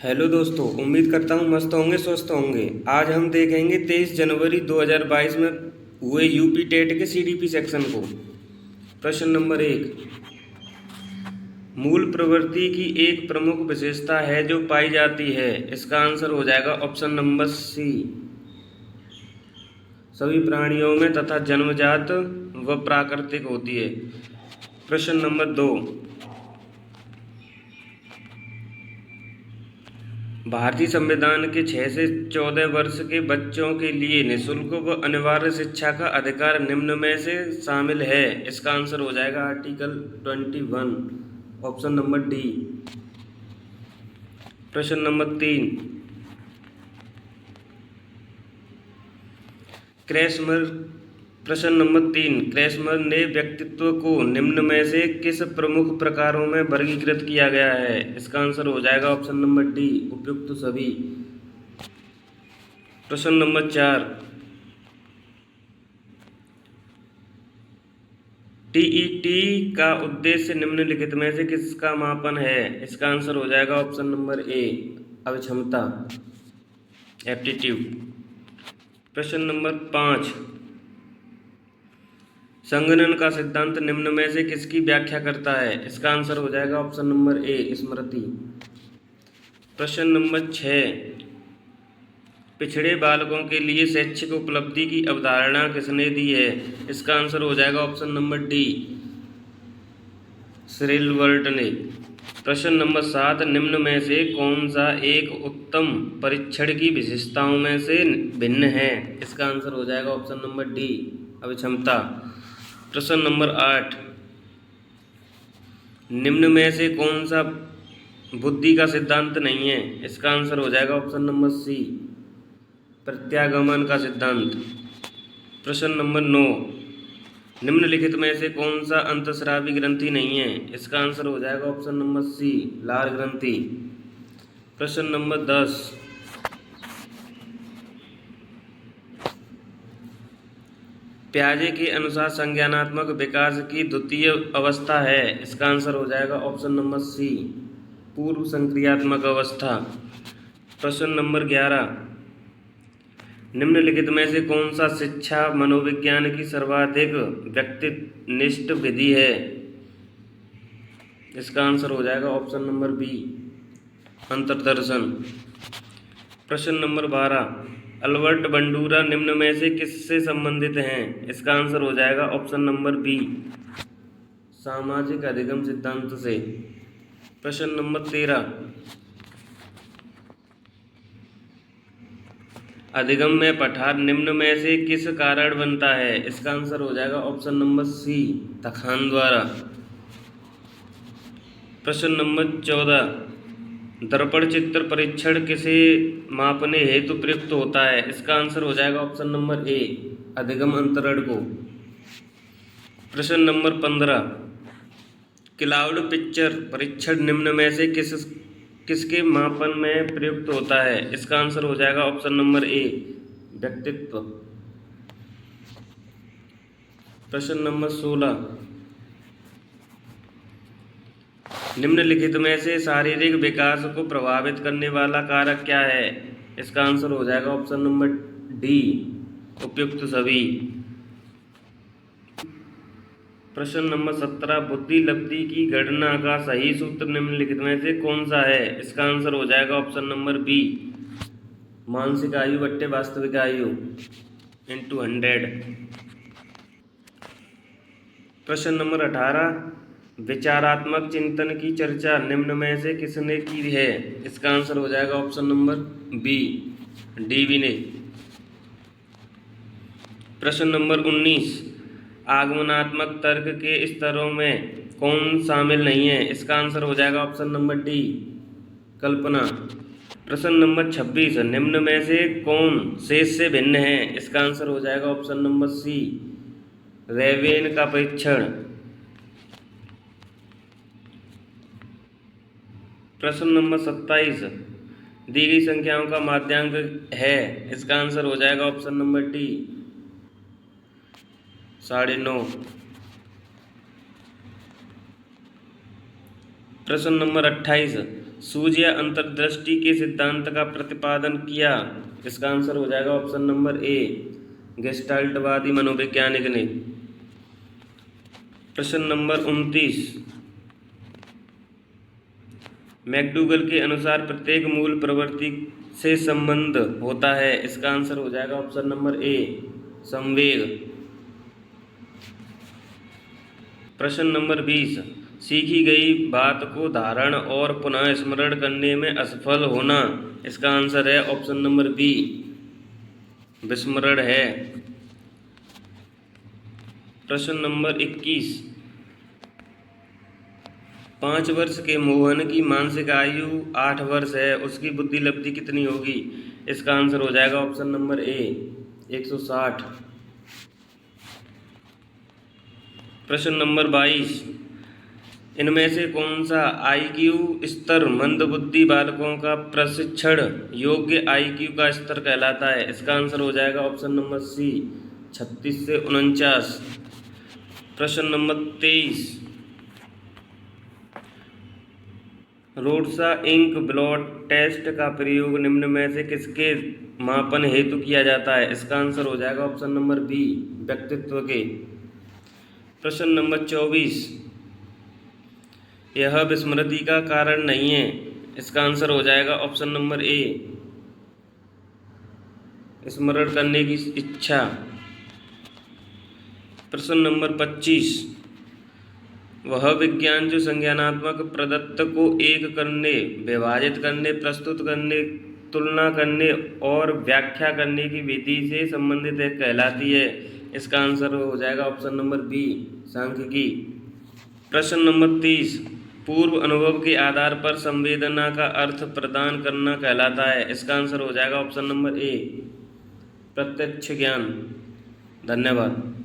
Hello दोस्तों, उम्मीद करता हूँ मस्त होंगे, स्वस्थ होंगे। आज हम देखेंगे 23 जनवरी 2022 में हुए यूपी टेट के सीडीपी सेक्शन को। प्रश्न नंबर 1। मूल प्रवृत्ति की एक प्रमुख विशेषता है जो पाई जाती है। इसका आंसर हो जाएगा ऑप्शन नंबर सी, सभी प्राणियों में तथा जन्मजात व प्राकृतिक होती है। प्रश्न नंबर 2। भारतीय संविधान के 6 से 14 वर्ष के बच्चों के लिए निःशुल्क व अनिवार्य शिक्षा का अधिकार निम्न में से शामिल है। इसका आंसर हो जाएगा आर्टिकल 21, ऑप्शन नंबर डी। प्रश्न नंबर 3। क्रैसमर प्रश्न नंबर 3। क्रैसमर ने व्यक्तित्व को निम्न में से किस प्रमुख प्रकारों में वर्गीकृत किया गया है। इसका आंसर हो जाएगा ऑप्शन नंबर डी, उपयुक्त सभी। प्रश्न नंबर 4। टीईटी का उद्देश्य निम्नलिखित में से किसका मापन है। इसका आंसर हो जाएगा ऑप्शन नंबर ए, अभिक्षमता, एप्टीट्यूड। प्रश्न नंबर 5। संगणन का सिद्धांत निम्न में से किसकी व्याख्या करता है। इसका आंसर हो जाएगा ऑप्शन नंबर ए, स्मृति। प्रश्न नंबर 6। पिछड़े बालकों के लिए शैक्षिक उपलब्धि की अवधारणा किसने दी है। इसका आंसर हो जाएगा ऑप्शन नंबर डी, श्रीलवर्ट ने। प्रश्न नंबर 7। निम्न में से कौन सा एक उत्तम परीक्षण की विशेषताओं में से भिन्न है। इसका आंसर हो जाएगा ऑप्शन नंबर डी, अभिक्षमता। प्रश्न नंबर 8। निम्न में से कौन सा बुद्धि का सिद्धांत नहीं है। इसका आंसर हो जाएगा ऑप्शन नंबर सी, प्रत्यागमन का सिद्धांत। प्रश्न नंबर 9। निम्नलिखित में से कौन सा अंतःस्रावी ग्रंथि नहीं है। इसका आंसर हो जाएगा ऑप्शन नंबर सी, लार ग्रंथि। प्रश्न नंबर 10। प्याजे के अनुसार संज्ञानात्मक विकास की द्वितीय अवस्था है। इसका आंसर हो जाएगा ऑप्शन नंबर सी, पूर्व संक्रियात्मक अवस्था। प्रश्न नंबर 11। निम्नलिखित में से कौन सा शिक्षा मनोविज्ञान की सर्वाधिक व्यक्तिनिष्ठ विधि है। इसका आंसर हो जाएगा ऑप्शन नंबर बी, अंतर्दर्शन। प्रश्न नंबर 12। अल्बर्ट बंडूरा निम्न में से किससे संबंधित हैं। इसका आंसर हो जाएगा ऑप्शन नंबर बी, सामाजिक अधिगम सिद्धांत से। प्रश्न नंबर 13। अधिगम में पठार निम्न में से किस कारण बनता है। इसका आंसर हो जाएगा ऑप्शन नंबर सी, तखान द्वारा। प्रश्न नंबर 14। दर्पण चित्र परीक्षण किसे मापने हेतु प्रयुक्त होता है। इसका आंसर हो जाएगा ऑप्शन नंबर ए, अधिगम अंतरण को। प्रश्न नंबर 15। क्लाउड पिक्चर परीक्षण निम्न में से किसके मापन में प्रयुक्त होता है। इसका आंसर हो जाएगा ऑप्शन नंबर ए, व्यक्तित्व। प्रश्न नंबर 16। निम्नलिखित में से शारीरिक विकास को प्रभावित करने वाला कारक क्या है। इसका आंसर हो जाएगा ऑप्शन नंबर डी, उपयुक्त सभी। प्रश्न नंबर 17। बुद्धि लब्धि की गणना का सही सूत्र निम्नलिखित में से कौन सा है। इसका आंसर हो जाएगा ऑप्शन नंबर बी, मानसिक आयु बट्टे वास्तविक आयु इंटू 100। प्रश्न नंबर 18। विचारात्मक चिंतन की चर्चा निम्न में से किसने की है। इसका आंसर हो जाएगा ऑप्शन नंबर बी, डीवी ने। प्रश्न नंबर 19। आगमनात्मक तर्क के स्तरों में कौन शामिल नहीं है। इसका आंसर हो जाएगा ऑप्शन नंबर डी, कल्पना। प्रश्न नंबर 26। निम्न में से कौन शेष से भिन्न है। इसका आंसर हो जाएगा ऑप्शन नंबर सी, रेवेन का परीक्षण। प्रश्न नंबर 27। दी गई संख्याओं का माध्यांक है। इसका आंसर हो जाएगा ऑप्शन नंबर डी, 9.5। प्रश्न नंबर 28। सूझ या अंतर्दृष्टि के सिद्धांत का प्रतिपादन किया? इसका आंसर हो जाएगा ऑप्शन नंबर ए, गेस्टाल्टवादी मनोवैज्ञानिक ने। प्रश्न नंबर 29, मैकडूगल के अनुसार प्रत्येक मूल प्रवृत्ति से संबंध होता है। इसका आंसर हो जाएगा ऑप्शन नंबर ए, संवेग। प्रश्न नंबर 20, सीखी गई बात को धारण और पुनः स्मरण करने में असफल होना। इसका आंसर है ऑप्शन नंबर बी, विस्मरण है। प्रश्न नंबर 21, 5 वर्ष के मोहन की मानसिक आयु 8 वर्ष है, उसकी बुद्धि लब्धि कितनी होगी? इसका आंसर हो जाएगा ऑप्शन नंबर ए, 160। प्रश्न नंबर 22, इनमें से कौन सा IQ स्तर मंदबुद्धि बालकों का प्रशिक्षण योग्य IQ का स्तर कहलाता है? इसका आंसर हो जाएगा ऑप्शन नंबर सी, 36 से 49। प्रश्न नंबर 23, रोडसा इंक ब्लड टेस्ट का प्रयोग निम्न में से किसके मापन हेतु किया जाता है? इसका आंसर हो जाएगा ऑप्शन नंबर बी, व्यक्तित्व के। प्रश्न नंबर 24, यह विस्मृति का कारण नहीं है। इसका आंसर हो जाएगा ऑप्शन नंबर ए, स्मरण करने की इच्छा। प्रश्न नंबर 25, वह विज्ञान जो संज्ञानात्मक प्रदत्त को एक करने, विभाजित करने, प्रस्तुत करने, तुलना करने और व्याख्या करने की विधि से संबंधित है कहलाती है। इसका आंसर हो जाएगा ऑप्शन नंबर बी, सांख्यिकी। प्रश्न नंबर 30, पूर्व अनुभव के आधार पर संवेदना का अर्थ प्रदान करना कहलाता है। इसका आंसर हो जाएगा ऑप्शन नंबर ए, प्रत्यक्ष ज्ञान। धन्यवाद।